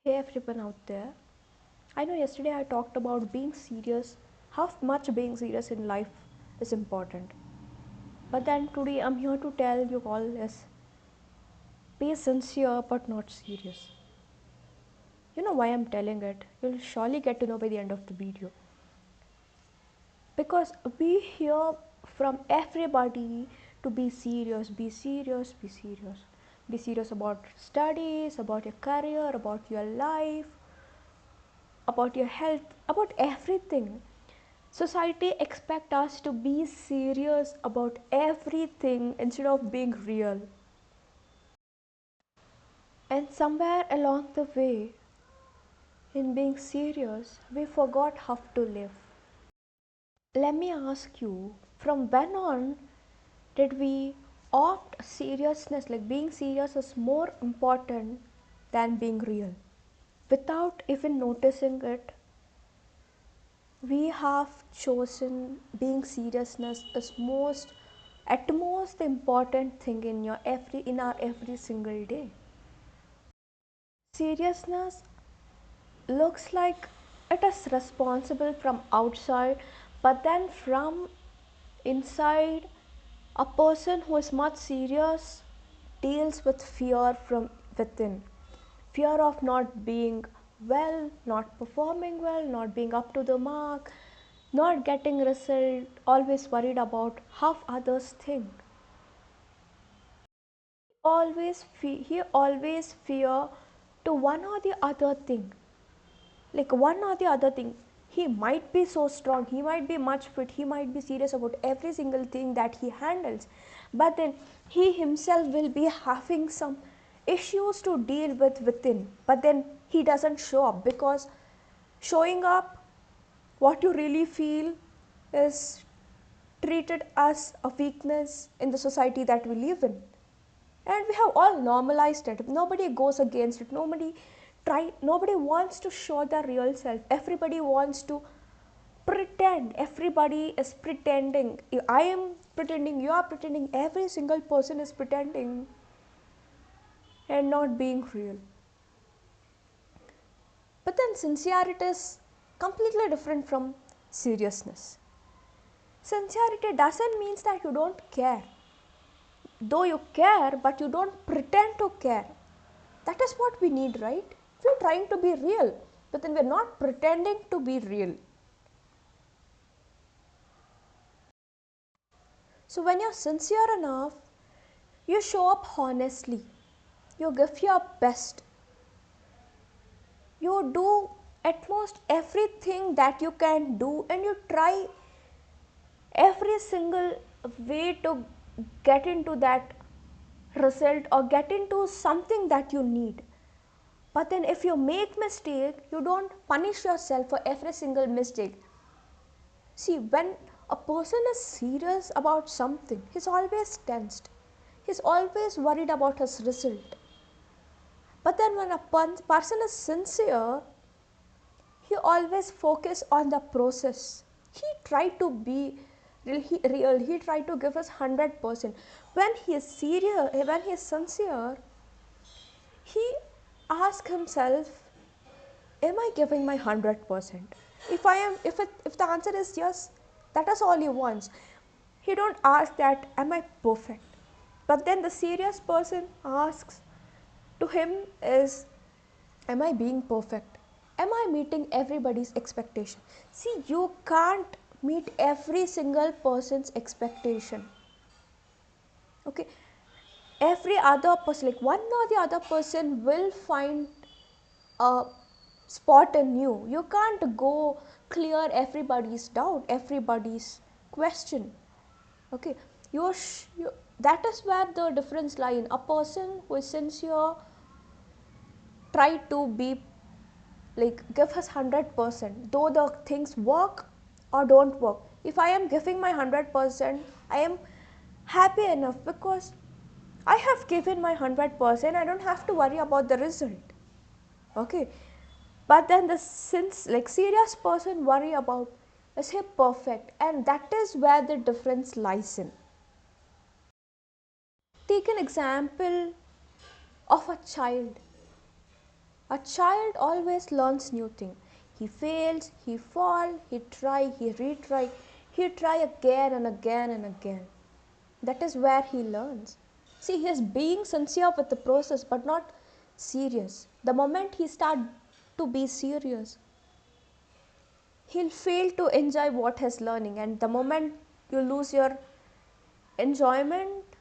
Hey everyone out there. I know yesterday I talked about being serious, how much being serious in life is important. But then today I'm here to tell you all is be sincere but not serious. You know why I'm telling it? You'll surely get to know by the end of the video. Because we hear from everybody to be serious, be serious, be serious. Be serious about studies, about your career, about your life, about your health, about everything. Society expects us to be serious about everything instead of being real. And somewhere along the way, in being serious, we forgot how to live. Let me ask you, from when on did we opt seriousness, like being serious is more important than being real? Without even noticing it, we have chosen being seriousness as most at most important thing in our every single day. Seriousness looks like it is responsible from outside, but then from inside, a person who is much serious deals with fear from within. Fear of not being well, not performing well, not being up to the mark, not getting result, always worried about how others think. He always fear to one or the other thing. Like one or the other thing. He might be so strong, he might be much fit, he might be serious about every single thing that he handles. But then he himself will be having some issues to deal with within. But then he doesn't show up because showing up, what you really feel, is treated as a weakness in the society that we live in. And we have all normalized it. Nobody goes against it. Nobody wants to show their real self. Everybody wants to pretend. Everybody is pretending. I am pretending, you are pretending, every single person is pretending and not being real. But then sincerity is completely different from seriousness. Sincerity doesn't mean that you don't care. Though you care, but you don't pretend to care. That is what we need, right? We're trying to be real, but then we're not pretending to be real. So when you're sincere enough, you show up honestly. You give your best. You do at most everything that you can do, and you try every single way to get into that result or get into something that you need. But then if you make mistake, you don't punish yourself for every single mistake. See, when a person is serious about something, he's always tensed. He's always worried about his result. But then when a person is sincere, he always focus on the process. He tried to be real. He tried to give us 100%. When he is serious, when he is sincere, he asks himself, am I giving my 100%? If the answer is yes, that is all he wants. He don't ask that, am I perfect? But then the serious person asks to him is, am I being perfect? Am I meeting everybody's expectation? See, you can't meet every single person's expectation. Okay, every other person, like one or the other person, will find a spot in you. You can't go clear everybody's doubt, everybody's question. Okay, that is where the difference lies. In a person who is sincere, try to be like give his 100%, though the things work or don't work. If I am giving my 100%, I am happy enough because I have given my 100%. I don't have to worry about the result. Okay, but then the serious person worry about, is he perfect? And that is where the difference lies in. Take an example of a child. A child always learns new thing. He fails, he fall, he try, he retry, he try again and again and again. That is where he learns. See, he is being sincere with the process but not serious. The moment he start to be serious, he'll fail to enjoy what he's learning, and the moment you lose your enjoyment,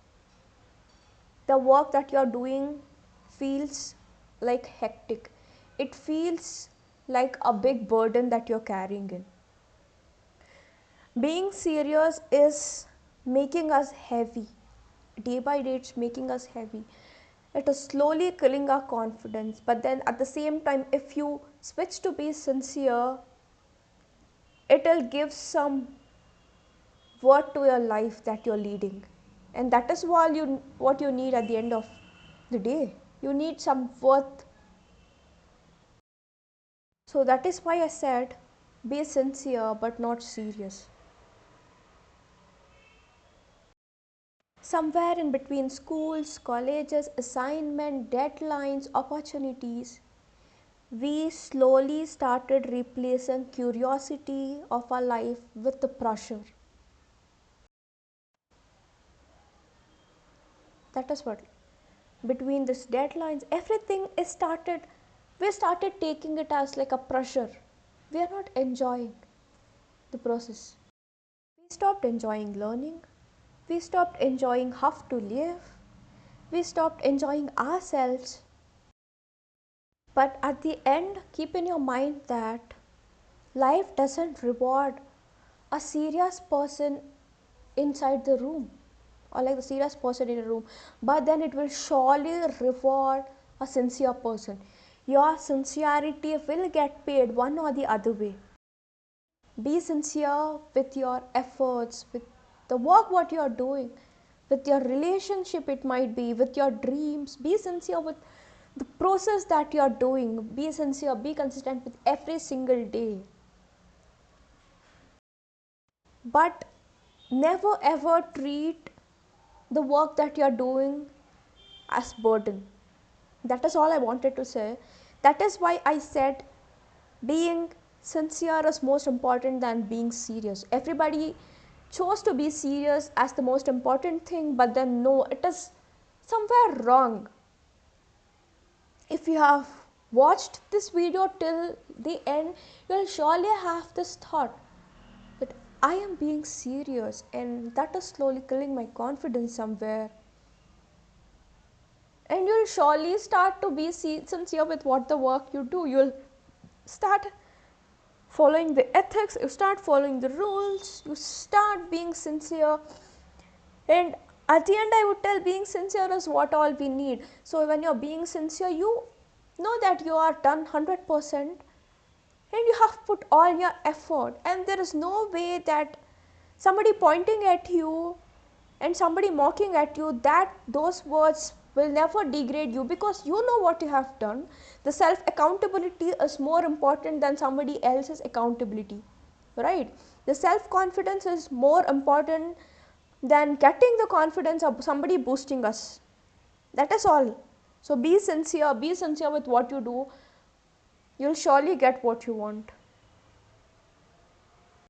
the work that you're doing feels like hectic. It feels like a big burden that you're carrying in. Being serious is making us heavy. Day by day, it's making us heavy. It is slowly killing our confidence. But then at the same time, if you switch to be sincere, it'll give some worth to your life that you're leading. And that is what you need at the end of the day. You need some worth. So that is why I said be sincere but not serious. Somewhere in between schools, colleges, assignment, deadlines, opportunities, we slowly started replacing curiosity of our life with the pressure. That is what. Between these deadlines, everything is started. We started taking it as like a pressure. We are not enjoying the process. We stopped enjoying learning. We stopped enjoying how to live. We stopped enjoying ourselves. But at the end, keep in your mind that life doesn't reward a serious person inside the room, or like the serious person in a room, but then it will surely reward a sincere person. Your sincerity will get paid one or the other way. Be sincere with your efforts, with the work what you are doing, with your relationship, it might be with your dreams. Be sincere with the process that you are doing. Be sincere, be consistent with every single day. But never ever treat the work that you are doing as burden. That is all I wanted to say. That is why I said being sincere is most important than being serious. Everybody chose to be serious as the most important thing, but then no, it is somewhere wrong. If you have watched this video till the end, you will surely have this thought that I am being serious, and that is slowly killing my confidence somewhere. And you'll surely start to be sincere with what the work you do. You'll start following the ethics, you start following the rules, you start being sincere. And at the end, I would tell being sincere is what all we need. So when you're being sincere, you know that you are done 100% and you have put all your effort, and there is no way that somebody pointing at you and somebody mocking at you, that those words will never degrade you, because you know what you have done. The self accountability is more important than somebody else's accountability, right? The self confidence is more important than getting the confidence of somebody boosting us. That is all. So be sincere with what you do. You'll surely get what you want.